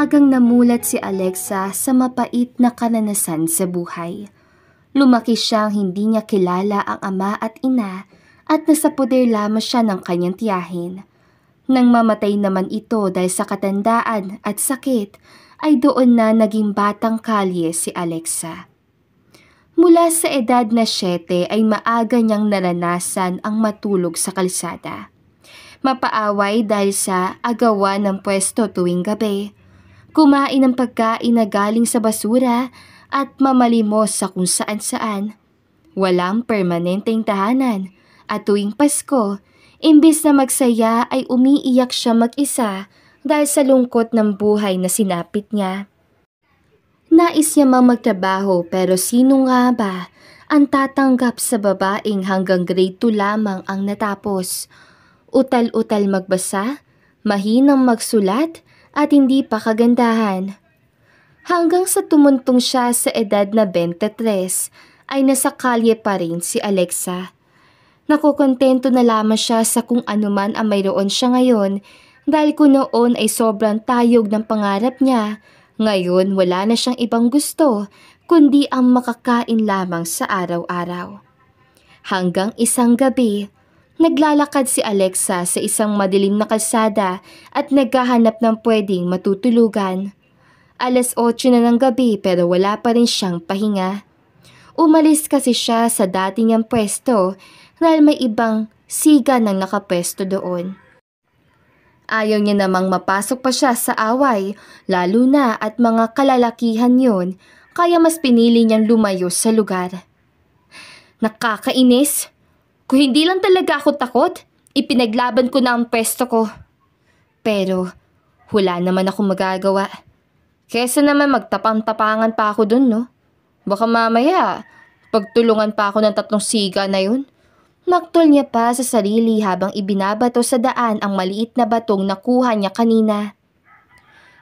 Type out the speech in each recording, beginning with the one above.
Maagang namulat si Alexa sa mapait na karanasan sa buhay. Lumaki siyang hindi niya kilala ang ama at ina at nasa poder lamang siya ng kanyang tiyahin. Nang mamatay naman ito dahil sa katandaan at sakit, ay doon na naging batang kalye si Alexa. Mula sa edad na 7 ay maaga niyang naranasan ang matulog sa kalsada. Mapaaway dahil sa agawan ng pwesto tuwing gabi, kumain ng pagkain na galing sa basura at mamalimos sa kung saan-saan. Walang permanenteng tahanan at tuwing Pasko, imbis na magsaya ay umiiyak siya mag-isa dahil sa lungkot ng buhay na sinapit niya. Nais niya mang magtrabaho pero sino nga ba ang tatanggap sa babaeng hanggang grade 2 lamang ang natapos? Utal-utal magbasa, mahinang magsulat at hindi pa kagandahan. Hanggang sa tumuntong siya sa edad na 23 ay nasa kalye pa rin si Alexa. Nakukontento na lamang siya sa kung anuman ang mayroon siya ngayon dahil kung noon ay sobrang tayog ng pangarap niya, ngayon wala na siyang ibang gusto kundi ang makakain lamang sa araw-araw. Hanggang isang gabi, naglalakad si Alexa sa isang madilim na kalsada at naghahanap ng pwedeng matutulugan. 8:00 na ng gabi pero wala pa rin siyang pahinga. Umalis kasi siya sa dati niyang pwesto dahil may ibang siga nang nakapwesto doon. Ayaw niya namang mapasok pa siya sa away, lalo na at mga kalalakihan yon, kaya mas pinili niyang lumayo sa lugar. Nakakainis! Kung hindi lang talaga ako takot, ipinaglaban ko na ang pwesto ko. Pero wala naman akong magagawa. Kesa naman magtapang-tapangan pa ako dun, no? Baka mamaya, pagtulungan pa ako ng 3 siga na yun. Naktol niya pa sa sarili habang ibinabato sa daan ang maliit na batong nakuha niya kanina.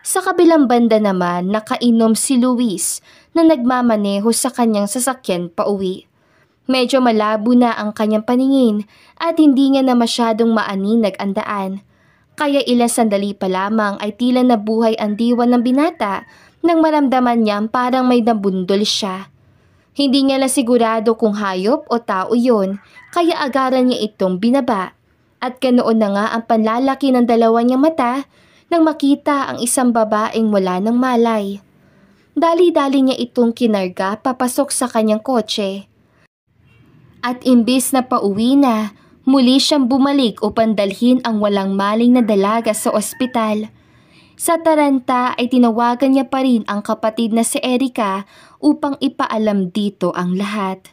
Sa kabilang banda naman, nakainom si Luis na nagmamaneho sa kanyang sasakyan pauwi. Medyo malabo na ang kanyang paningin at hindi niya na masyadong maaninag ang daan. Kaya ilang sandali pa lamang ay tila nabuhay ang diwa ng binata nang maramdaman niyang parang may nabundol siya. Hindi niya lang sigurado kung hayop o tao yon, kaya agaran niya itong binaba. At ganoon na nga ang panlalaki ng dalawa niyang mata nang makita ang isang babaeng wala ng malay. Dali-dali niya itong kinarga papasok sa kanyang kotse. At imbis na pauwi na, muli siyang bumalik upang dalhin ang walang malay na dalaga sa ospital. Sa taranta ay tinawagan niya pa rin ang kapatid na si Erica upang ipaalam dito ang lahat.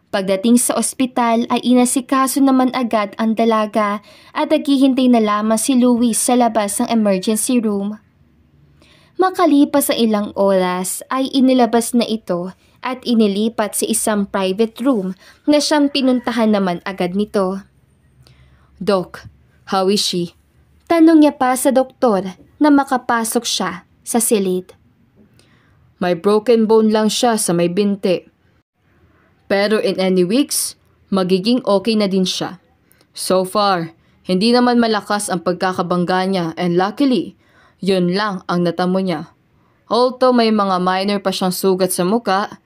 Pagdating sa ospital ay inasikaso naman agad ang dalaga at naghihintay na lamang si Luis sa labas ng emergency room. Makalipas ang ilang oras ay inilabas na ito at inilipat sa isang private room na siyang pinuntahan naman agad nito. Doc, how is she? Tanong niya pa sa doktor na makapasok siya sa silid. May broken bone lang siya sa may binti. Pero in any weeks, magiging okay na din siya. So far, hindi naman malakas ang pagkakabangga niya and luckily, yun lang ang natamo niya. Although may mga minor pa siyang sugat sa muka,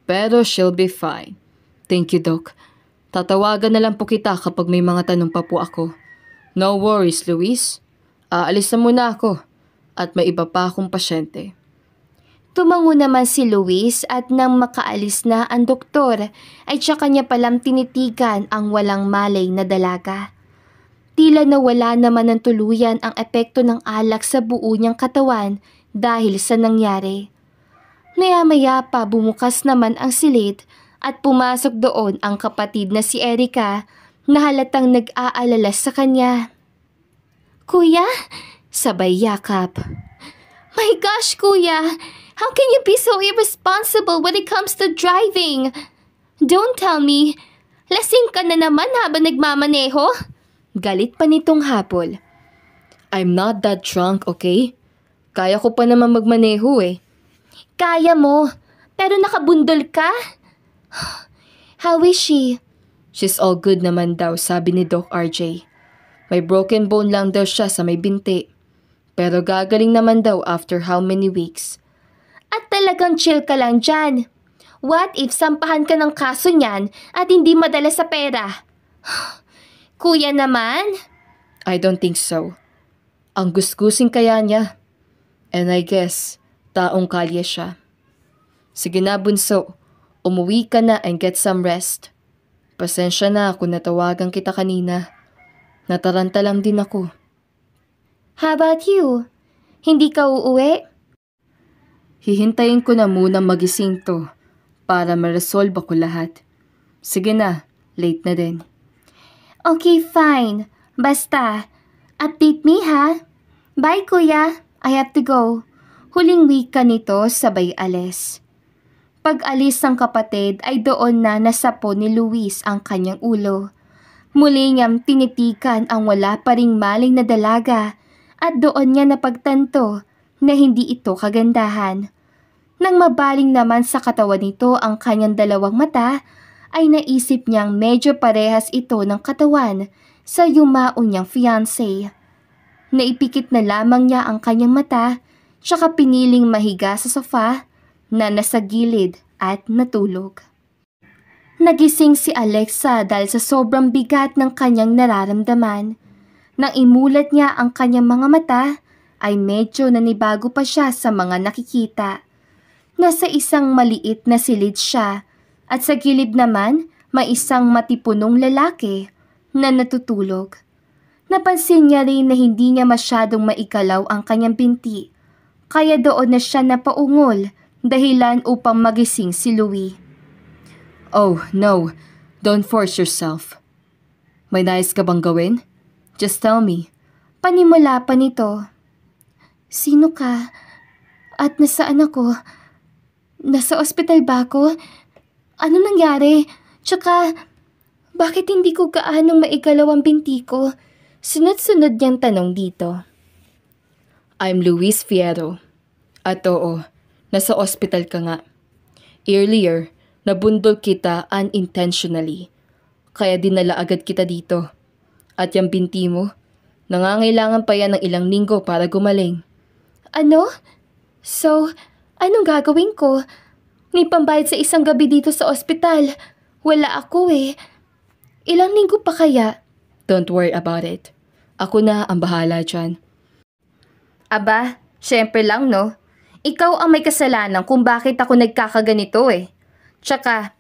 pero she'll be fine. Thank you, Doc. Tatawagan na lang po kita kapag may mga tanong pa po ako. No worries, Luis. Aalis na muna ako at may iba pa akong pasyente. Tumango naman si Luis at nang makaalis na ang doktor ay tsaka niya palang tinitigan ang walang malay na dalaga. Tila nawala naman ng tuluyan ang epekto ng alak sa buo niyang katawan dahil sa nangyari. Maya-maya pa bumukas naman ang silid at pumasok doon ang kapatid na si Erica na halatang nag-aalala sa kanya. Kuya, sabay yakap. My gosh, Kuya! How can you be so irresponsible when it comes to driving? Don't tell me, lasing ka na naman habang nagmamaneho? Galit pa nitong habol. I'm not that drunk, okay? Kaya ko pa naman magmaneho eh. Kaya mo, pero nakabundol ka? How is she? She's all good naman daw, sabi ni Doc RJ. May broken bone lang daw siya sa may binti. Pero gagaling naman daw after how many weeks. At talagang chill ka lang dyan. What if sampahan ka ng kaso niyan at hindi madala sa pera? Kuya naman? I don't think so. Ang gusgusin kaya niya. And I guess, taong kalye siya. Sige na bunso, umuwi ka na and get some rest. Pasensya na kung natawagan kita kanina. Nataranta lang din ako. How about you? Hindi ka uuwi? Hihintayin ko na muna magising to para ma-resolve ako lahat. Sige na, late na din. Okay, fine. Basta, update me ha. Bye kuya, I have to go. Huling week ka nito sabay alis. Pag alis ng kapatid ay doon na nasapo ni Luis ang kanyang ulo. Muli niyang tinitikan ang wala pa ring maling na dalaga at doon niya napagtanto na hindi ito kagandahan. Nang mabaling naman sa katawan nito ang kanyang dalawang mata, ay naisip niyang medyo parehas ito ng katawan sa yumao niyang fiancé. Naipikit na lamang niya ang kanyang mata, tsaka piniling mahiga sa sofa na nasa gilid at natulog. Nagising si Alexa dahil sa sobrang bigat ng kanyang nararamdaman. Nang imulat niya ang kanyang mga mata, ay medyo nanibago pa siya sa mga nakikita. Nasa isang maliit na silid siya at sa gilid naman may isang matipunong lalaki na natutulog. Napansin niya rin na hindi niya masyadong maikalaw ang kanyang binti, kaya doon na siya napaungol dahilan upang magising si Louie. Oh, no. Don't force yourself. May nais ka bang gawin? Just tell me. Panimula pa nito. Sino ka? At nasaan ako? Nasa ospital ba ako? Ano nangyari? Tsaka, bakit hindi ko gaanong maigalaw ang binti ko? Sunod-sunod niyang tanong dito. I'm Luis Fierro. At oo, nasa ospital ka nga. Earlier, nabundol kita unintentionally. Kaya dinala agad kita dito. At yung binti mo, nangangailangan pa yan ng ilang linggo para gumaling. Ano? So, anong gagawin ko? May pambayad sa isang gabi dito sa ospital. Wala ako eh. Ilang linggo pa kaya? Don't worry about it. Ako na ang bahala dyan. Aba, syempre lang no. Ikaw ang may kasalanan kung bakit ako nagkakaganito eh. Tsaka,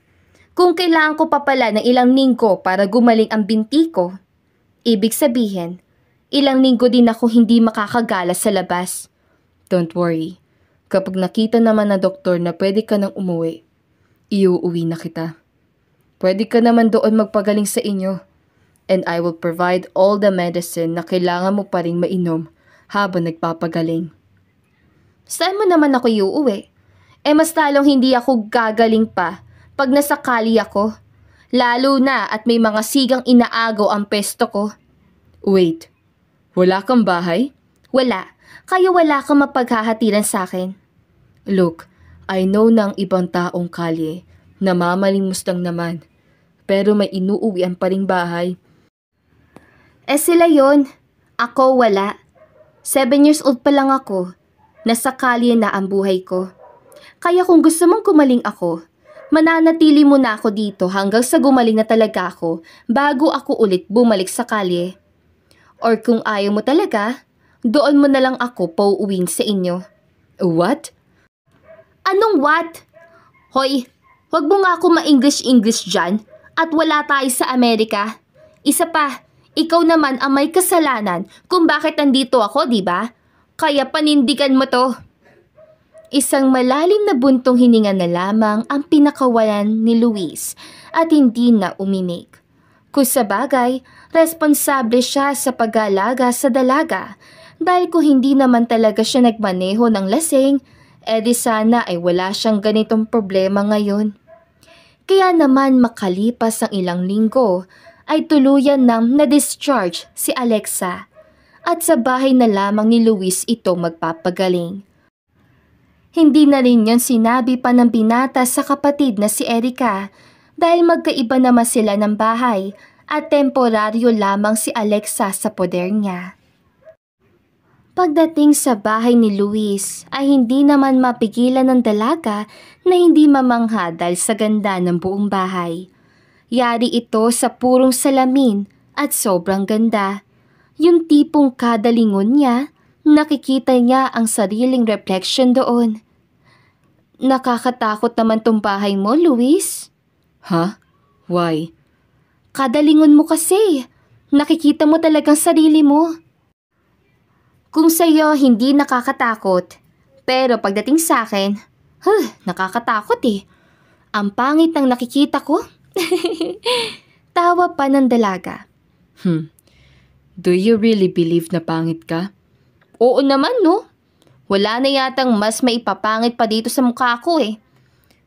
kung kailangan ko pa pala ng ilang linggo para gumaling ang binti ko, ibig sabihin, ilang linggo din ako hindi makakagala sa labas. Don't worry. Kapag nakita naman na doktor na pwede ka nang umuwi, iuuwi na kita. Pwede ka naman doon magpagaling sa inyo. And I will provide all the medicine na kailangan mo pa rin mainom habang nagpapagaling. Saan mo naman ako iuuwi? Mas talong hindi ako gagaling pa pag nasakali ako. Lalo na at may mga sigang inaagaw ang pesto ko. Wait, wala kang bahay? Wala, kaya wala kang mapaghahatiran sa akin. Look, I know ng ibang taong kalye na mamalimos lang naman. Pero may inuuwian pa ring bahay. Sila yon. Ako wala. 7 years old pa lang ako. Nasa kalye na ang buhay ko. Kaya kung gusto mong gumaling ako, mananatili muna ako dito hanggang sa gumaling na talaga ako bago ako ulit bumalik sa kalye. Or kung ayaw mo talaga, doon mo na lang ako pauuwin sa inyo. What? Anong what? Hoy, wag mo nga ako ma-English dyan at wala tayo sa Amerika. Isa pa, ikaw naman ang may kasalanan kung bakit nandito ako, di ba? Kaya panindigan mo to. Isang malalim na buntong hininga na lamang ang pinakawalan ni Luis at hindi na umimik. Kung sa bagay, responsable siya sa pag-aalaga sa dalaga dahil kung hindi naman talaga siya nagmaneho ng lasing, di sana ay wala siyang ganitong problema ngayon. Kaya naman makalipas ang ilang linggo ay tuluyan nang na-discharge si Alexa at sa bahay na lamang ni Luis ito magpapagaling. Hindi na rin yon sinabi pa ng binata sa kapatid na si Erica dahil magkaiba naman sila ng bahay at temporaryo lamang si Alexa sa poder niya. Pagdating sa bahay ni Luis ay hindi naman mapigilan ng dalaga na hindi mamangha dahil sa ganda ng buong bahay. Yari ito sa purong salamin at sobrang ganda. Yung tipong kada lingon niya, nakikita niya ang sariling reflection doon. Nakakatakot naman tong bahay mo, Luis. Ha? Why? Kada lingon mo kasi, nakikita mo talagang sarili mo. Kung sa'yo hindi nakakatakot, pero pagdating sa akin, nakakatakot eh. Ang pangit ng nakikita ko. Tawa pa ng dalaga. Do you really believe na pangit ka? Oo naman no. Wala na yatang mas maipapangit pa dito sa mukha ko eh.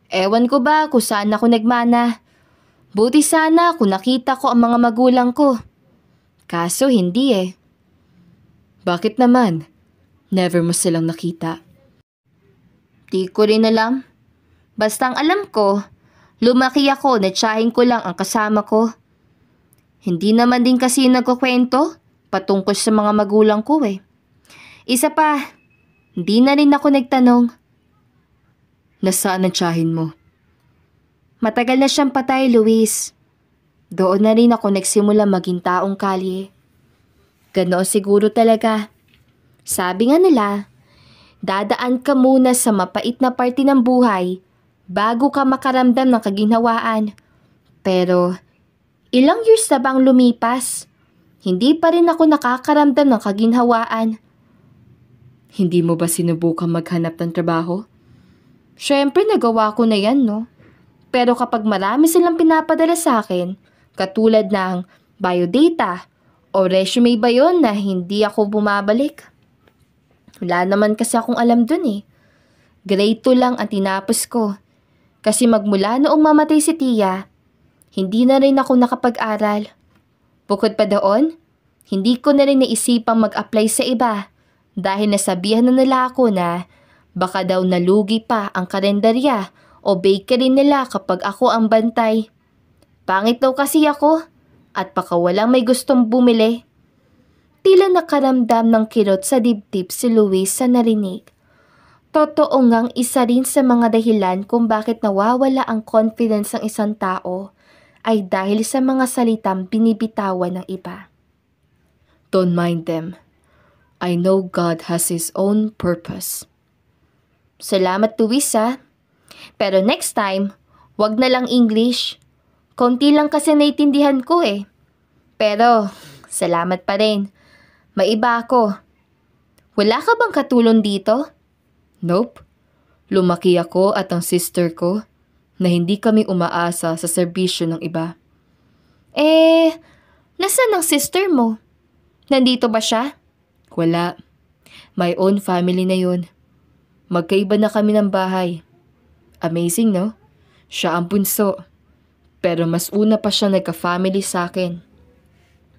Ewan ko ba kung saan ako nagmana. Buti sana kung nakita ko ang mga magulang ko. Kaso hindi eh. Bakit naman? Never mo silang nakita. Di ko rin alam. Basta ang alam ko, lumaki ako na tiyahin ko lang ang kasama ko. Hindi naman din kasi nagkukwento patungkol sa mga magulang ko eh. Isa pa, hindi na rin ako nagtanong. Nasaan ang tiyahin mo? Matagal na siyang patay, Luis. Doon na rin ako nagsimula maging taong kalye. Ganoon siguro talaga. Sabi nga nila, dadaan ka muna sa mapait na parte ng buhay bago ka makaramdam ng kaginhawaan. Pero ilang years na bang lumipas? Hindi pa rin ako nakakaramdam ng kaginhawaan. Hindi mo ba sinubukang maghanap ng trabaho? Siyempre nagawa ko na yan, no? Pero kapag marami silang pinapadala sa akin, katulad ng biodata o resume ba yun na hindi ako bumabalik? Wala naman kasi akong alam dun eh. Grade 2 lang ang tinapos ko. Kasi magmula noong mamatay si Tia, hindi na rin ako nakapag-aral. Bukod pa doon, hindi ko na rin naisipang mag-apply sa iba dahil nasabihan na nila ako na baka daw nalugi pa ang kalendarya o bakery nila kapag ako ang bantay. Pangit daw kasi ako at baka walang may gustong bumili. Tila nakaramdam ng kirot sa dibdib si Luis sa narinig. Totoo ngang isa rin sa mga dahilan kung bakit nawawala ang confidence ng isang tao ay dahil sa mga salitang binibitawan ng iba. Don't mind them. I know God has His own purpose. Salamat, Luis ha. Pero next time, wag na lang English. Konti lang kasi naiintindihan ko eh. Pero, salamat pa rin. May iba ako. Wala ka bang katulong dito? Nope. Lumaki ako at ang sister ko na hindi kami umaasa sa serbisyo ng iba. Nasaan ang sister mo? Nandito ba siya? Wala. My own family na yun. Magkaiba na kami ng bahay. Amazing, no? Siya ang bunso. Pero mas una pa siya nagka-family sa akin.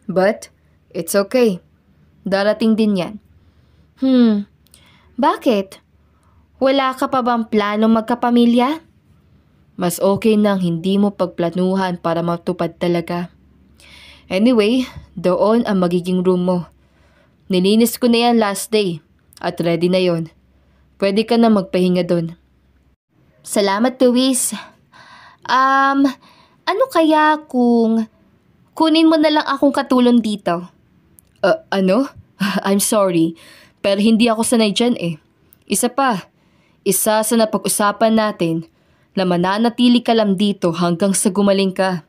But, it's okay. Darating din yan. Bakit? Wala ka pa bang plano magkapamilya? Mas okay nang hindi mo pagplanuhan para matupad talaga. Anyway, doon ang magiging room mo. Nilinis ko na yan last day at ready na yon. Pwede ka na magpahinga doon. Salamat, Luis. Ano kaya kung kunin mo na lang akong katulong dito? Ano? I'm sorry, pero hindi ako sanay dyan eh. Isa sa napag-usapan natin na mananatili ka lang dito hanggang sa gumaling ka.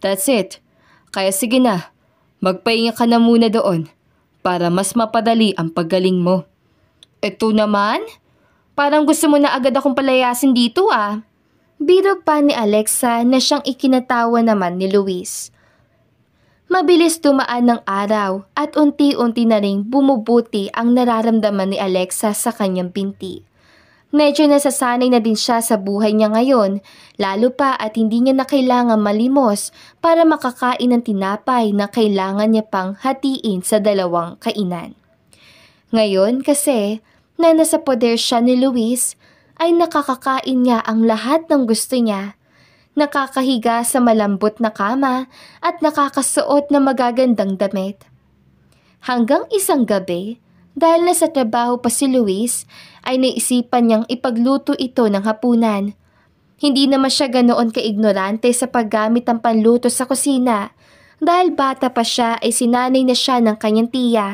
That's it. Kaya sige na, magpahinga ka na muna doon para mas mapadali ang paggaling mo. Ito naman? Parang gusto mo na agad akong palayasin dito ah. Biro pa ni Alexa na siyang ikinatawa naman ni Luis. Mabilis dumaan ng araw at unti-unti na ring bumubuti ang nararamdaman ni Alexa sa kanyang binti. Medyo nasasanay na din siya sa buhay niya ngayon, lalo pa at hindi niya na kailangan malimos para makakain ng tinapay na kailangan niya pang hatiin sa dalawang kainan. Ngayon kasi, na nasa poder siya ni Luis, ay nakakakain niya ang lahat ng gusto niya. Nakakahiga sa malambot na kama at nakakasuot na magagandang damit. Hanggang isang gabi, Dahil nasa trabaho pa si Luis, ay naisipan niyang ipagluto ito ng hapunan. Hindi naman siya ganoon kaignorante sa paggamit ng panluto sa kusina. Dahil bata pa siya ay sinanay na siya ng kanyang tiya.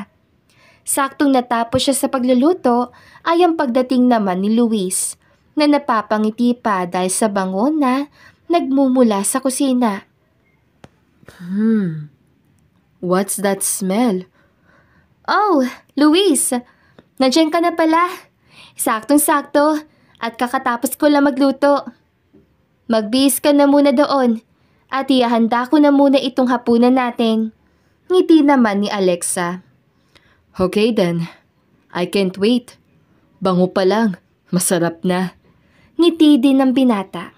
Saktong natapos siya sa pagluluto ay ang pagdating naman ni Luis na napapangiti pa dahil sa bango na nagmumula sa kusina. What's that smell? Oh, Luis! Nandiyan ka na pala. Saktong-sakto at kakatapos ko lang magluto. Magbihis ka na muna doon at ihahanda ko na muna itong hapunan natin. Ngiti naman ni Alexa. Okay then, I can't wait. Bango pa lang, masarap na. Ngiti din ng binata.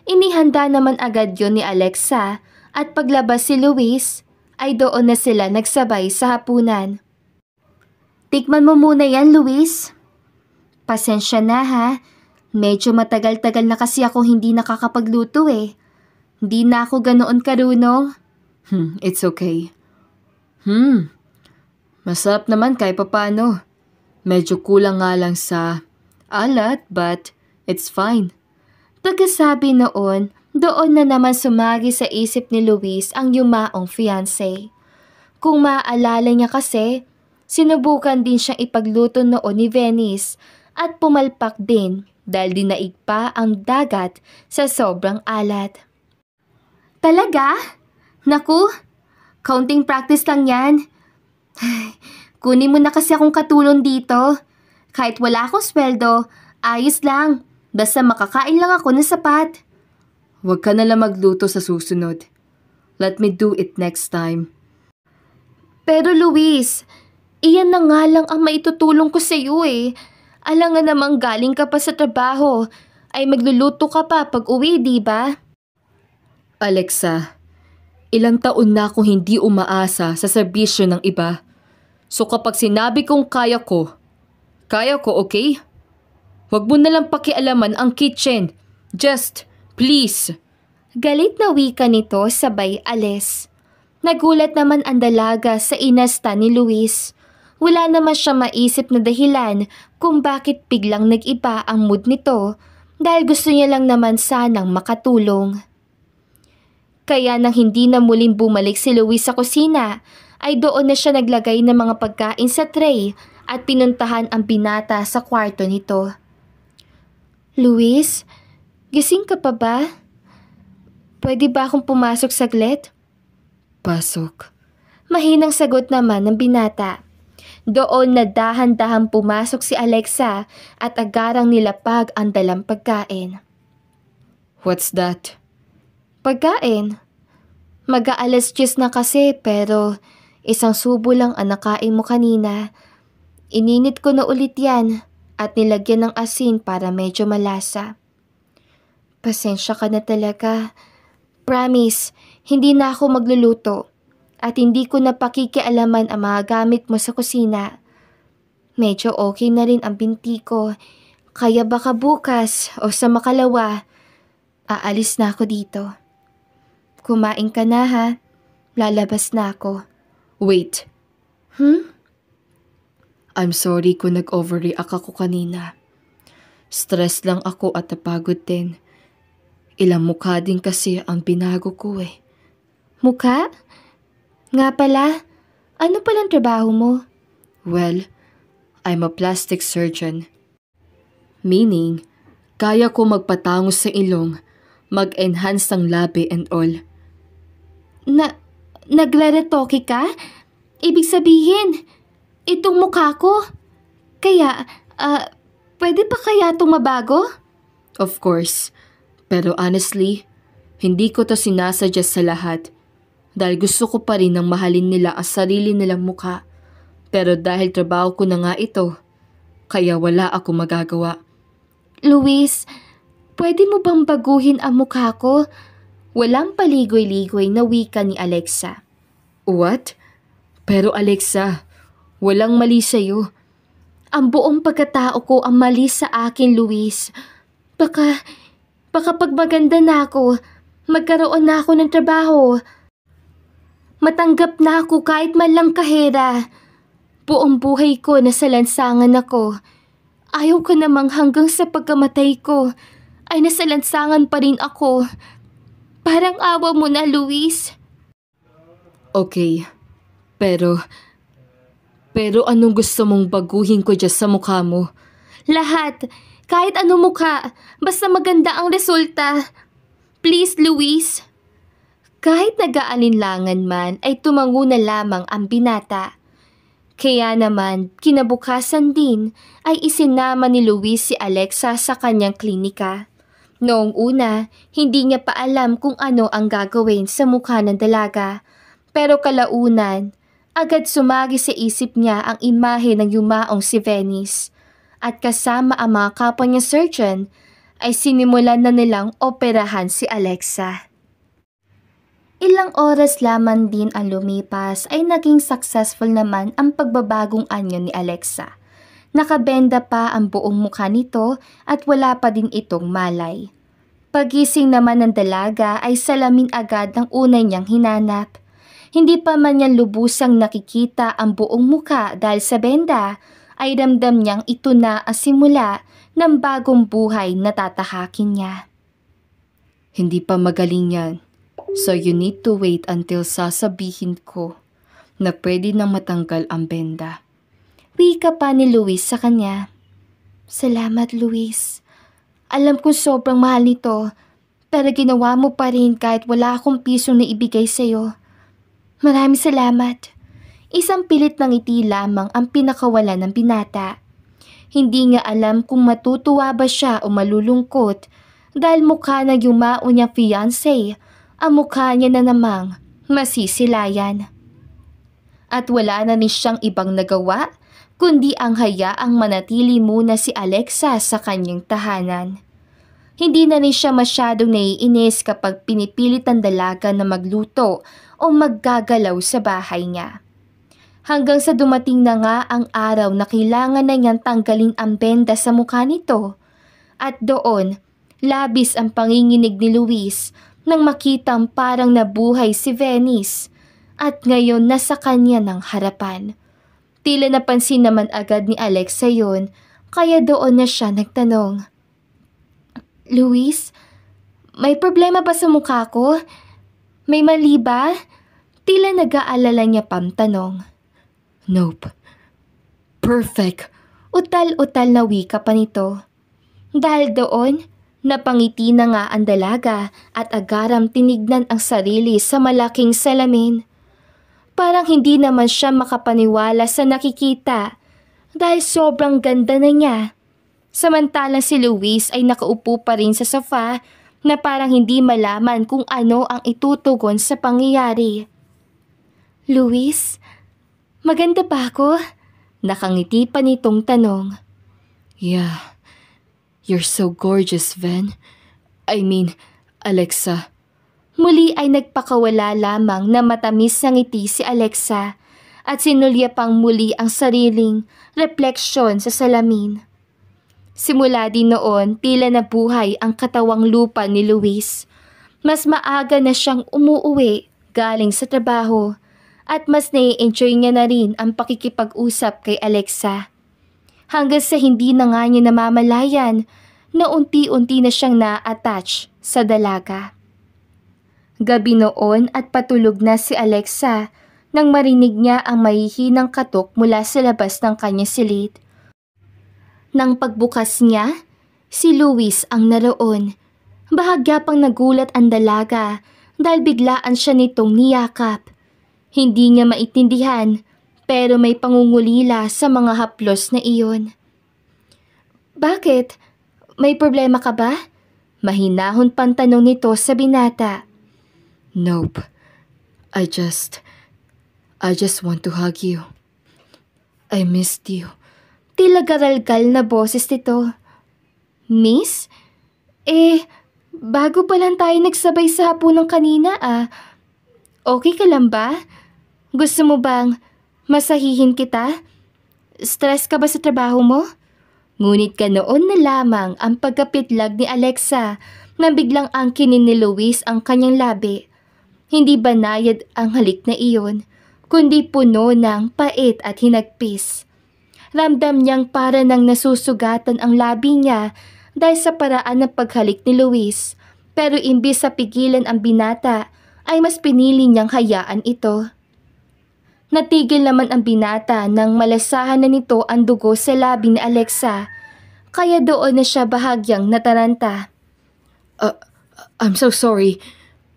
Inihanda naman agad yon ni Alexa at paglabas si Luis ay doon na sila nagsabay sa hapunan. Tikman mo muna yan, Luis. Pasensya na ha. Medyo matagal-tagal na kasi ako hindi nakakapagluto eh. Hindi na ako ganoon karunong. It's okay. Masarap naman kahit papano. Medyo kulang nga lang sa alat but it's fine. Pagkasabi noon, doon na naman sumagi sa isip ni Luis ang yumaong fiancé. Kung maaalala niya kasi, sinubukan din siyang ipagluto noon ni Venice at pumalpak din dahil dinaig pa ang dagat sa sobrang alat. Talaga? Naku, counting practice lang yan. Kunin mo na kasi akong katulong dito. Kahit wala akong sweldo, ayos lang. Basta makakain lang ako ng sapat. Huwag ka na lang magluto sa susunod. Let me do it next time. Pero Luis, iyan na nga lang ang maitutulong ko sa iyo eh. Alangan namang galing ka pa sa trabaho, ay magluluto ka pa pag uwi, di ba? Alexa, ilang taon na akong hindi umaasa sa serbisyo ng iba. So kapag sinabi kong kaya ko, okay? Huwag mo nalang pakialaman ang kitchen. Just, please. Galit na wika nito sabay alis. Nagulat naman ang dalaga sa inasta ni Luis. Wala naman siya maisip na dahilan kung bakit biglang nag-iba ang mood nito dahil gusto niya lang naman sanang makatulong. Kaya nang hindi na muling bumalik si Luis sa kusina, ay doon na siya naglagay ng mga pagkain sa tray at pinuntahan ang binata sa kwarto nito. Luis, gising ka pa ba? Pwede ba akong pumasok saglit? Pasok. Mahinang sagot naman ng binata. Doon na dahan-dahan pumasok si Alexa at agarang nilapag ang dalang pagkain. What's that? Pagkain. Mag-aalas 10 na kasi pero isang subo lang ang nakain mo kanina. Ininit ko na ulit yan at nilagyan ng asin para medyo malasa. Pasensya ka na talaga. Promise, hindi na ako magluluto. At hindi ko na pakikialaman ang mga gamit mo sa kusina. Medyo okay na rin ang binti ko, kaya baka bukas o sa makalawa, aalis na ako dito. Kumain ka na ha, lalabas na ako. Wait. I'm sorry kung nag-overreact ako kanina. Stress lang ako at napagod din. Ilang mukha din kasi ang binago ko eh. Mukha? Nga pala, ano palang trabaho mo? Well, I'm a plastic surgeon. Meaning, kaya ko magpatangos sa ilong, mag-enhance ng labi and all. Nagre-retoke ka? Ibig sabihin, itong mukha ko? Kaya, pwede pa kaya itong mabago? Of course, pero honestly, hindi ko to sinasadya sa lahat. Dahil gusto ko pa rin nang mahalin nila ang sarili nilang mukha. Pero dahil trabaho ko na nga ito, kaya wala ako magagawa. Luis, pwede mo bang baguhin ang mukha ko? Walang paligoy-ligoy na wika ni Alexa. What? Pero Alexa, walang mali sa'yo. Ang buong pagkatao ko ang mali sa akin, Luis. Baka pag maganda na ako, magkaroon na ako ng trabaho. Matanggap na ako kahit man lang kahera. Buong buhay ko nasalansangan ako. Ayaw ko namang hanggang sa pagkamatay ko ay nasalansangan pa rin ako. Parang awa mo na, Luis. Okay, pero anong gusto mong baguhin ko dyan sa mukha mo? Lahat. Kahit anong mukha. Basta maganda ang resulta. Please, Luis. Kahit nag-aalinlangan man ay tumango na lamang ang binata. Kaya naman, kinabukasan din ay isinama ni Luis si Alexa sa kanyang klinika. Noong una, hindi niya pa alam kung ano ang gagawin sa mukha ng dalaga. Pero kalaunan, agad sumagi sa isip niya ang imahe ng yumaong si Venice. At kasama ang mga kapwa niya surgeon, ay sinimulan na nilang operahan si Alexa. Ilang oras lamang din ang lumipas ay naging successful naman ang pagbabagong anyo ni Alexa. Nakabenda pa ang buong mukha nito at wala pa din itong malay. Pagising naman ng dalaga ay salamin agad ang unay niyang hinanap. Hindi pa man niya lubusang nakikita ang buong mukha dahil sa benda, ay ramdam niyang ito na ang simula ng bagong buhay na tatahakin niya. Hindi pa magaling yan. So you need to wait until sasabihin ko na pwede nang matanggal ang benda. Wika pa ni Luis sa kanya. Salamat, Luis. Alam kong sobrang mahal nito, pero ginawa mo pa rin kahit wala akong pisong na ibigay sa'yo. Maraming salamat. Isang pilit ng ngiti lamang ang pinakawala ng binata. Hindi niya alam kung matutuwa ba siya o malulungkot dahil mukha na yumao niyang fiancé, ang mukha niya na namang masisilayan. At wala na ni siyang ibang nagawa kundi ang hayaang manatili muna si Alexa sa kanyang tahanan. Hindi na rin siya masyadong naiinis kapag pinipilit ang dalaga na magluto o maggagalaw sa bahay niya. Hanggang sa dumating na nga ang araw na kailangan na niyang tanggalin ang benda sa mukha nito. At doon, labis ang panginginig ni Luis nang makitang parang nabuhay si Venice at ngayon nasa kanya ng harapan. Tila napansin naman agad ni Alexa yun, kaya doon na siya nagtanong. Luis, may problema ba sa mukha ko? May mali ba? Tila nag-aalala niya pang tanong. Nope. Perfect. Utal-utal na wika pa nito. Dahil doon, napangiti na nga ang dalaga at agaram tinignan ang sarili sa malaking salamin. Parang hindi naman siya makapaniwala sa nakikita dahil sobrang ganda na niya. Samantalang si Luis ay nakaupo pa rin sa sofa na parang hindi malaman kung ano ang itutugon sa pangyayari. Luis, maganda ba ako? Nakangiti pa nitong tanong. Yeah, you're so gorgeous, Ven. I mean, Alexa. Muli ay nagpakawala lamang na matamis na ngiti si Alexa at sinulya pang muli ang sariling refleksyon sa salamin. Simula din noon, tila nabuhay ang katawang lupa ni Luis. Mas maaga na siyang umuuwi galing sa trabaho at mas nai-enjoy niya na rin ang pakikipag-usap kay Alexa. Hanggang sa hindi na nga niya namamalayan na unti-unti na siyang na-attach sa dalaga. Gabi noon at patulog na si Alexa nang marinig niya ang mahihinang katok mula sa labas ng kanyang silid. Nang pagbukas niya, si Luis ang naroon. Bahagya pang nagulat ang dalaga dahil biglaan siya nitong niyakap. Hindi niya maintindihan pero may pangungulila sa mga haplos na iyon. Bakit? May problema ka ba? Mahinahon pang tanong nito sa binata. Nope. I just want to hug you. I missed you. Tila garalgal na boses nito. Miss? Bago pa lang tayo nagsabay sa hapunan kanina Okay ka lang ba? Gusto mo bang masahihin kita? Stress ka ba sa trabaho mo? Ngunit ganoon na lamang ang pagkapitlag ni Alexa na biglang angkinin ni Luis ang kanyang labi. Hindi banayad ang halik na iyon, kundi puno ng pait at hinagpis. Ramdam niyang para nang nasusugatan ang labi niya dahil sa paraan ng paghalik ni Luis, pero imbis sa pigilan ang binata ay mas pinili niyang hayaan ito. Natigil naman ang binata nang malasahan na nito ang dugo sa labi ni Alexa, kaya doon na siya bahagyang nataranta. I'm so sorry.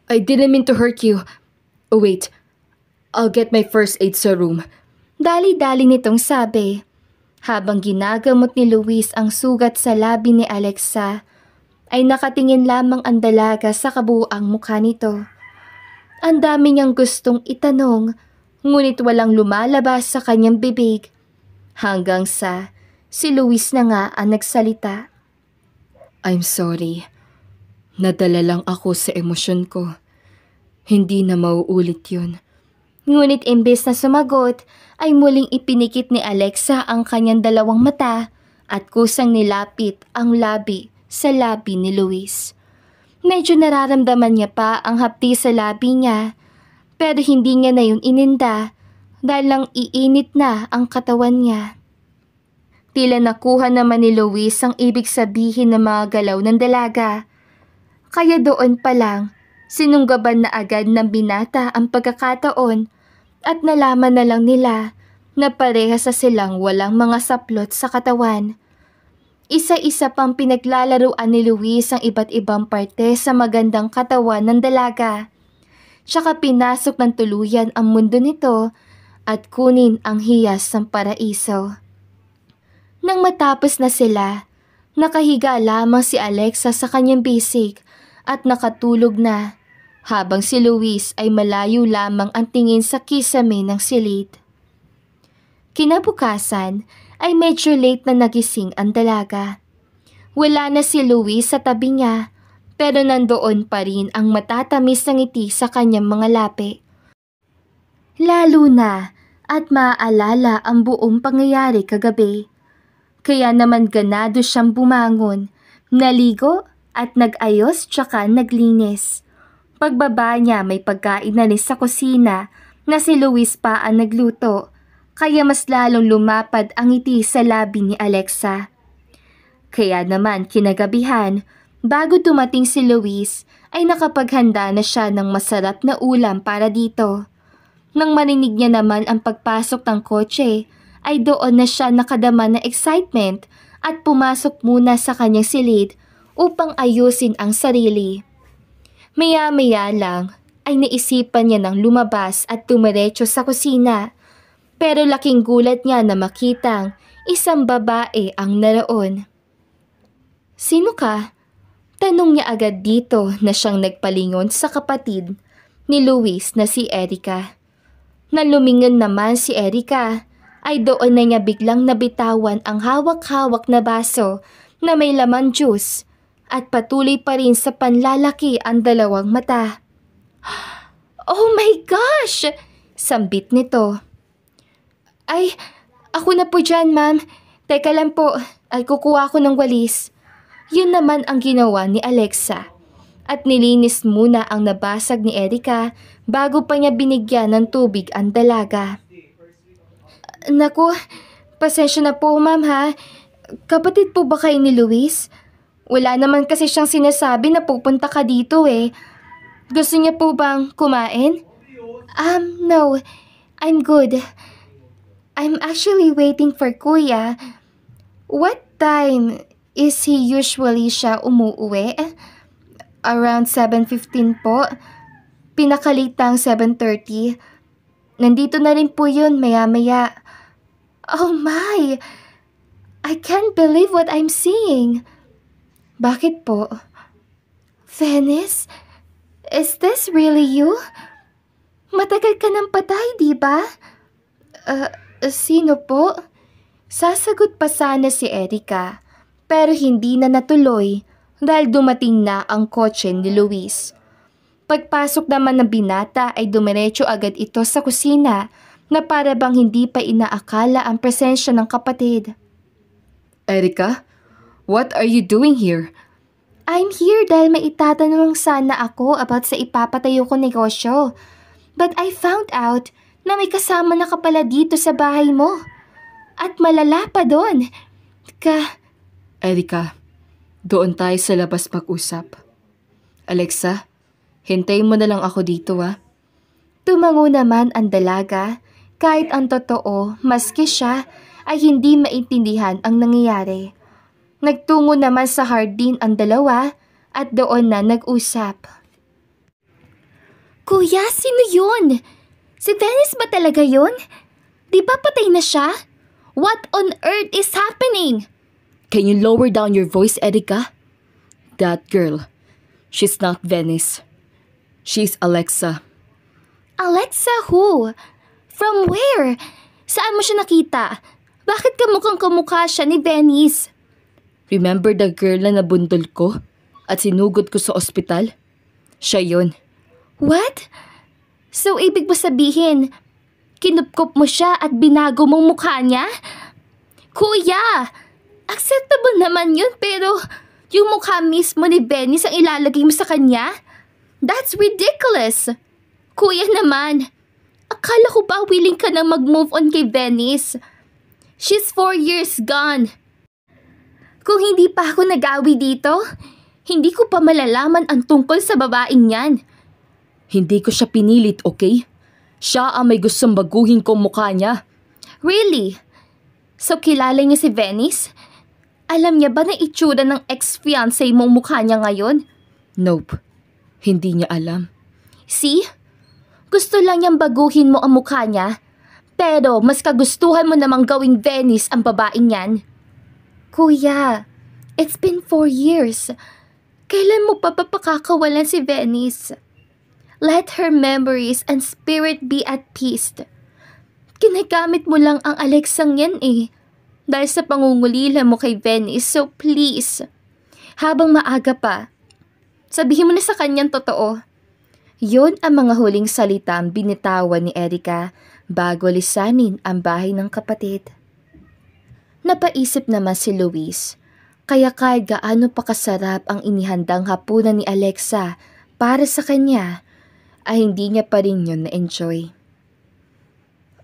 I didn't mean to hurt you. Oh wait, I'll get my first aid sa room. Dali-dali nitong sabi, habang ginagamot ni Luis ang sugat sa labi ni Alexa, ay nakatingin lamang ang dalaga sa kabuuang mukha nito. Ang dami niyang gustong itanong, ngunit walang lumalabas sa kanyang bibig. Hanggang sa si Luis na nga ang nagsalita. I'm sorry. Nadala lang ako sa emosyon ko. Hindi na mauulit yun. Ngunit imbes na sumagot, ay muling ipinikit ni Alexa ang kanyang dalawang mata at kusang nilapit ang labi sa labi ni Luis. Medyo nararamdaman niya pa ang hapdi sa labi niya, pero hindi niya na yun ininda dahil lang iinit na ang katawan niya. Tila nakuha naman ni Luis ang ibig sabihin ng mga galaw ng dalaga. Kaya doon pa lang, sinunggaban na agad ng binata ang pagkakataon at nalaman na lang nila na parehas sa silang walang mga saplot sa katawan. Isa-isa pang pinaglalaruan ni Luis ang iba't ibang parte sa magandang katawan ng dalaga. Tsaka pinasok ng tuluyan ang mundo nito at kunin ang hiyas ng paraiso. Nang matapos na sila, nakahiga lamang si Alexa sa kanyang bisig at nakatulog na, habang si Luis ay malayo lamang ang tingin sa kisame ng silid. Kinabukasan ay medyo late na nagising ang dalaga. Wala na si Luis sa tabi niya, pero nandoon pa rin ang matatamis na ngiti sa kanyang mga labi. Lalo na at maaalala ang buong pangyayari kagabi. Kaya naman ganado siyang bumangon, naligo at nag-ayos tsaka naglinis. Pagbaba niya may pagkain na rin sa kusina na si Luis pa ang nagluto, kaya mas lalong lumapad ang ngiti sa labi ni Alexa. Kaya naman kinagabihan, bago dumating si Luis ay nakapaghanda na siya ng masarap na ulam para dito. Nang marinig niya naman ang pagpasok ng kotse, ay doon na siya nakadama ng excitement at pumasok muna sa kanyang silid upang ayusin ang sarili. Maya-maya lang ay naisipan niya nang lumabas at tumiretso sa kusina, pero laking gulat niya na makitang isang babae ang naroon. "Sino ka?" Tanong niya agad dito na siyang nagpalingon sa kapatid ni Luis na si Erica. Nalumingon naman si Erica ay doon na niya biglang nabitawan ang hawak-hawak na baso na may laman juice at patuloy pa rin sa panlalaki ang dalawang mata. "Oh my gosh!" sambit nito. "Ay, ako na po dyan, ma'am. Teka lang po, ay kukuha ko ng walis." Yun naman ang ginawa ni Alexa at nilinis muna ang nabasag ni Erica bago pa niya binigyan ng tubig ang dalaga. "Naku, pasensya na po ma'am ha. Kapatid po ba kayo ni Luis? Wala naman kasi siyang sinasabi na pupunta ka dito eh. Gusto niya po bang kumain?" No, I'm good. I'm actually waiting for Kuya. What time is he usually siya umuuwi? Around 7:15 po. Pinakalitang 7:30. Nandito na rin po yun maya-maya. Oh my! I can't believe what I'm seeing. Bakit po? Venice? Is this really you? Matagal ka nang patay, di ba? Sino po? Sasagot pa sana si Erica, pero hindi na natuloy dahil dumating na ang kotse ni Luis. Pagpasok naman ng binata ay dumiretso agad ito sa kusina na para bang hindi pa inaakala ang presensya ng kapatid. Erica, what are you doing here? I'm here dahil may itatanong sana ako about sa ipapatayo ko negosyo. But I found out na may kasama na ka pala dito sa bahay mo. At malala pa doon. Erika, doon tayo sa labas mag-usap. Alexa, hintayin mo na lang ako dito Tumango naman ang dalaga kahit ang totoo maski siya ay hindi maintindihan ang nangyayari. Nagtungo naman sa hardin ang dalawa at doon na nag-usap. Kuya, sino yun? Si Venice ba talaga yun? Di ba patay na siya? What on earth is happening? Can you lower down your voice, Erika? That girl, she's not Venice. She's Alexa. Alexa who? From where? Saan mo siya nakita? Bakit kamukhang-kamukha siya ni Venice? Remember the girl na nabundol ko at sinugod ko sa ospital? Siya yun. What? So ibig mo sabihin, kinupkop mo siya at binago mong mukha niya? Kuya, acceptable naman yun pero yung mukha mismo ni Venice ang ilalagay mo sa kanya? That's ridiculous! Kuya naman, akala ko ba willing ka nang mag-move on kay Venice? She's 4 years gone. Kung hindi pa ako nag-awi dito, hindi ko pa malalaman ang tungkol sa babaeng yan. Hindi ko siya pinilit, okay? Siya ang may gustong baguhin kong mukha niya. Really? So kilala niya si Venice? Alam niya ba na itsura ng ex-fiancé mong mukha niya ngayon? Nope. Hindi niya alam. See? Gusto lang niyang baguhin mo ang mukha niya. Pero mas kagustuhan mo namang gawing Venice ang babaeng yan. Kuya, it's been 4 years. Kailan mo pa papakakawalan si Venice? Let her memories and spirit be at peace. Ginagamit mo lang ang Alexang yan dahil sa pangungulila mo kay Venice, so please, habang maaga pa, sabihin mo na sa kanyang totoo. Yun ang mga huling salitang binitawan ni Erika bago lisanin ang bahay ng kapatid. Napaisip naman si Luis, kaya kahit gaano pa kasarap ang inihandang hapunan ni Alexa para sa kanya, ay hindi niya pa rin yun na-enjoy.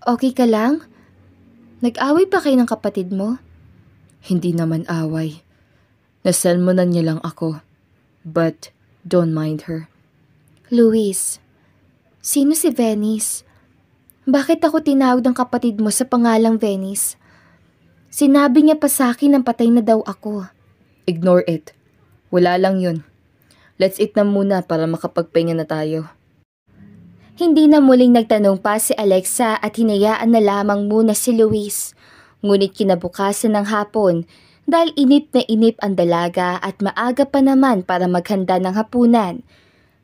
Okay ka lang? Nag-away pa kayo ng kapatid mo? Hindi naman away. Nasalmonan niya lang ako. But don't mind her. Luis, sino si Venice? Bakit ako tinawag ng kapatid mo sa pangalang Venice? Sinabi niya pa sa akin na patay na daw ako. Ignore it. Wala lang yun. Let's eat na muna para makapagpahinga na tayo. Hindi na muling nagtanong pa si Alexa at hinayaan na lamang muna si Luis. Ngunit kinabukasan ng hapon dahil inip na inip ang dalaga at maaga pa naman para maghanda ng hapunan.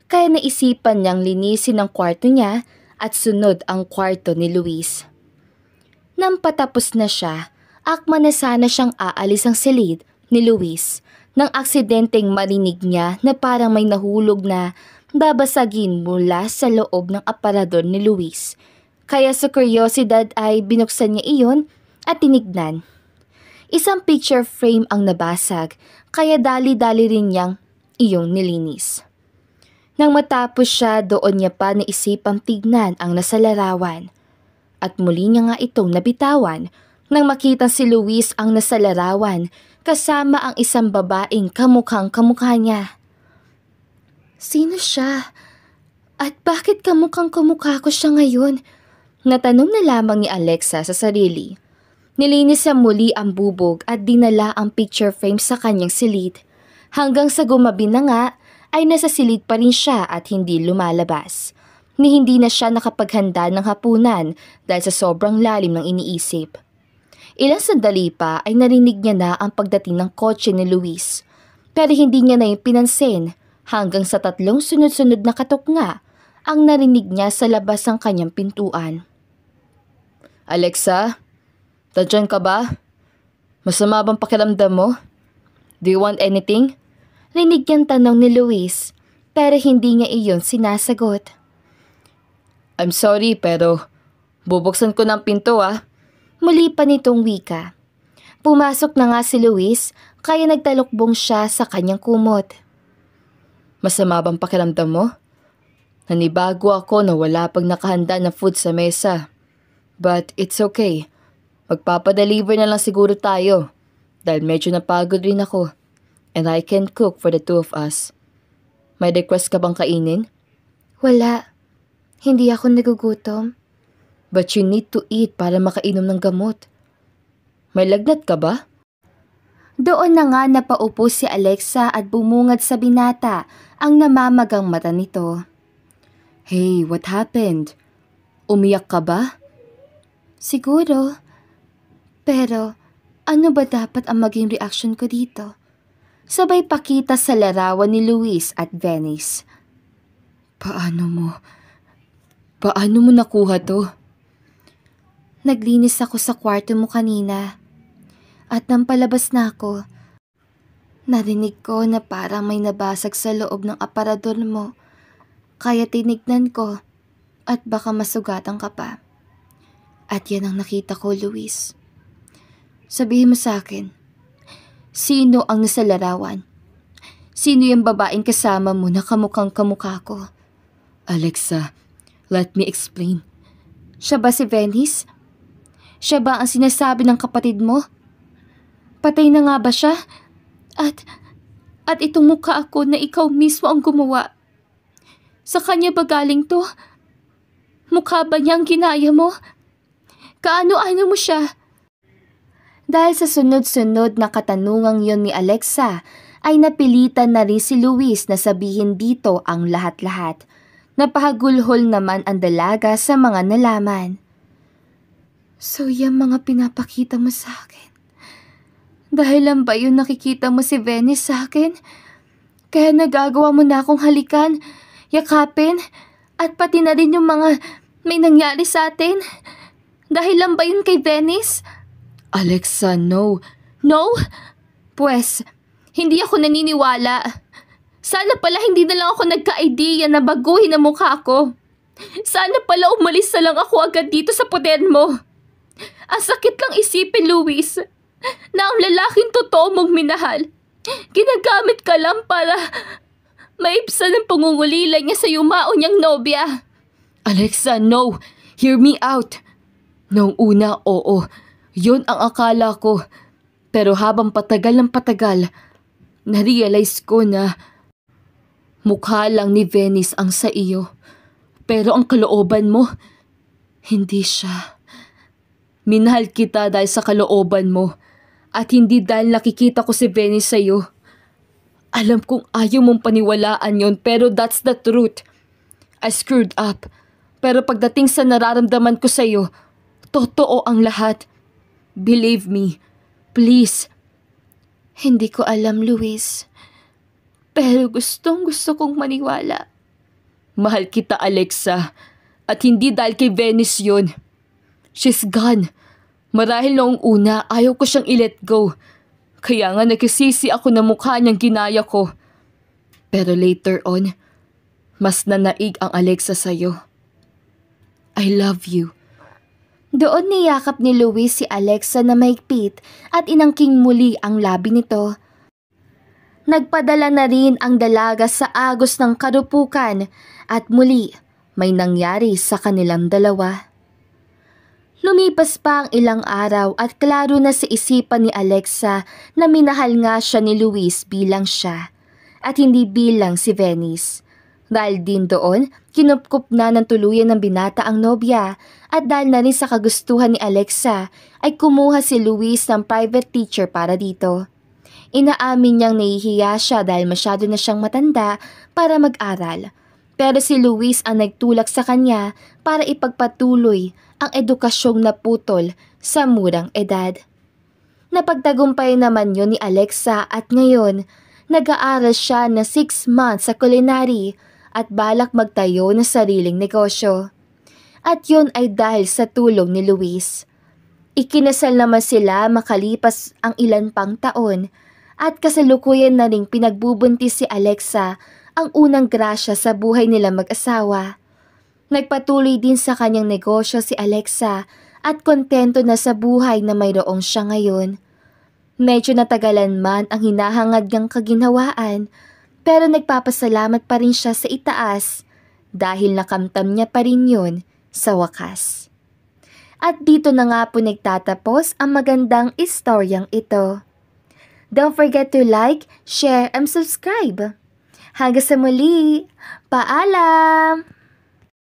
Kaya naisipan niyang linisin ang kwarto niya at sunod ang kwarto ni Luis. Nang patapos na siya, akma na sana siyang aalis ang silid ni Luis nang aksidenteng marinig niya na parang may nahulog na babasagin mula sa loob ng aparador ni Luis. Kaya sa kuryosidad ay binuksan niya iyon at tinignan. Isang picture frame ang nabasag kaya dali-dali rin niyang iyong nilinis. Nang matapos siya, doon niya pa naisipang tignan ang nasa larawan. At muli niya nga itong nabitawan nang makita si Luis ang nasa larawan kasama ang isang babaeng kamukhang-kamukha niya. Sino siya? At bakit kamukhang-kamukha ko siya ngayon? Natanong na lamang ni Alexa sa sarili. Nilinis niya muli ang bubog at dinala ang picture frame sa kanyang silid. Hanggang sa gumabi na nga ay nasa silid pa rin siya at hindi lumalabas. Ni hindi na siya nakapaghanda ng hapunan dahil sa sobrang lalim ng iniisip. Ilang sandali pa ay narinig niya na ang pagdating ng kotse ni Luis. Pero hindi niya na yung pinansin hanggang sa 3 sunod-sunod na katok nga ang narinig niya sa labas ng kanyang pintuan. Alexa, nandiyan ka ba? Masama bang pakiramdam mo? Do you want anything? Rinig niyang tanong ni Luis pero hindi niya iyon sinasagot. I'm sorry pero bubuksan ko ng pinto Muli pa nitong wika. Pumasok na nga si Luis kaya nagtalukbong siya sa kanyang kumot. Masama bang pakiramdam mo? Nanibago ako na wala pang nakahanda na food sa mesa. But it's okay. Magpapadeliver na lang siguro tayo. Dahil medyo napagod rin ako. And I can cook for the two of us. May request ka bang kainin? Wala. Hindi ako nagugutom. But you need to eat para makainom ng gamot. May lagnat ka ba? Doon na nga napaupo si Alexa at bumungad sa binata ang namamagang mata nito. Hey, what happened? Umiyak ka ba? Siguro. Pero ano ba dapat ang maging reaction ko dito? Sabay pakita sa larawan ni Luis at Venice. Paano mo nakuha to? Naglinis ako sa kwarto mo kanina. At nang palabas na ako, narinig ko na parang may nabasag sa loob ng aparador mo. Kaya tinignan ko at baka masugatan ka pa. At yan ang nakita ko, Luis. Sabihin mo sa akin, sino ang nasa larawan? Sino yung babaeng kasama mo na kamukhang kamukha ko? Alexa, let me explain. Siya ba si Venice? Siya ba ang sinasabi ng kapatid mo? Patay na nga ba siya? At itong mukha ako na ikaw mismo ang gumawa. Sa kanya ba galing to? Mukha ba niyang ginaya mo? Kaano-ano mo siya? Dahil sa sunod-sunod na katanungang yon ni Alexa, ay napilitan na rin si Luis na sabihin dito ang lahat-lahat. Napahagulhol naman ang dalaga sa mga nalaman. So yung mga pinapakita mo sa akin? Dahil lang ba yun nakikita mo si Venice sa akin? Kaya nagagawa mo na akong halikan, yakapin, at pati na rin yung mga may nangyari sa atin? Dahil lang ba yun kay Venice? Alexa, no. No? Pwes, hindi ako naniniwala. Sana pala hindi na lang ako nagka-idea na baguhin ang mukha ko. Sana pala umalis na lang ako agad dito sa poder mo. Ang sakit lang isipin, Luis, na ang lalaking totoo mong minahal, ginagamit ka lang para maibsan ang pangungulila niya sa yumao niyang nobya. Alexa, no. Hear me out. Noong una, oo. Yun ang akala ko. Pero habang patagal ng patagal, na-realize ko na mukha lang ni Venice ang sa iyo. Pero ang kalooban mo, hindi siya. Minahal kita dahil sa kalooban mo at hindi dahil nakikita ko si Venice sa iyo. Alam kong ayaw mong paniwalaan yon pero that's the truth. I screwed up. Pero pagdating sa nararamdaman ko sa iyo, totoo ang lahat. Believe me, please. Hindi ko alam, Luis. Pero gustong-gusto kong maniwala. Mahal kita, Alexa. At hindi dahil kay Venice yun. She's gone. Marahil noong una, ayaw ko siyang i-let go. Kaya nga nagkasisi ako na mukha niyang ginaya ko. Pero later on, mas nanaig ang Alexa sa'yo. I love you. Doon niyakap ni Luis si Alexa na mahigpit at inangking muli ang labi nito. Nagpadala na rin ang dalaga sa agos ng karupukan at muli may nangyari sa kanilang dalawa. Lumipas pa ang ilang araw at klaro na sa isipan ni Alexa na minahal nga siya ni Luis bilang siya at hindi bilang si Venice. Dahil din doon, kinupkup na ng tuluyan ng binata ang nobya at dahil na rin sa kagustuhan ni Alexa ay kumuha si Luis ng private teacher para dito. Inaamin niyang nahihiya siya dahil masyado na siyang matanda para mag-aral. Pero si Luis ang nagtulak sa kanya para ipagpatuloy ang edukasyong naputol sa murang edad. Napagtagumpay naman yun ni Alexa at ngayon, nag-aaral siya na 6 months sa culinary at balak magtayo ng sariling negosyo. At yun ay dahil sa tulong ni Luis. Ikinasal naman sila makalipas ang ilan pang taon at kasalukuyan na ring pinagbubuntis si Alexa ang unang grasya sa buhay nila mag-asawa. Nagpatuloy din sa kanyang negosyo si Alexa at kontento na sa buhay na mayroong siya ngayon. Medyo natagalan man ang hinahangad niyang kaginhawaan, pero nagpapasalamat pa rin siya sa itaas dahil nakamtam niya pa rin yun sa wakas. At dito na nga po nagtatapos ang magandang istoryang ito. Don't forget to like, share, and subscribe. Hanggang sa muli, paalam!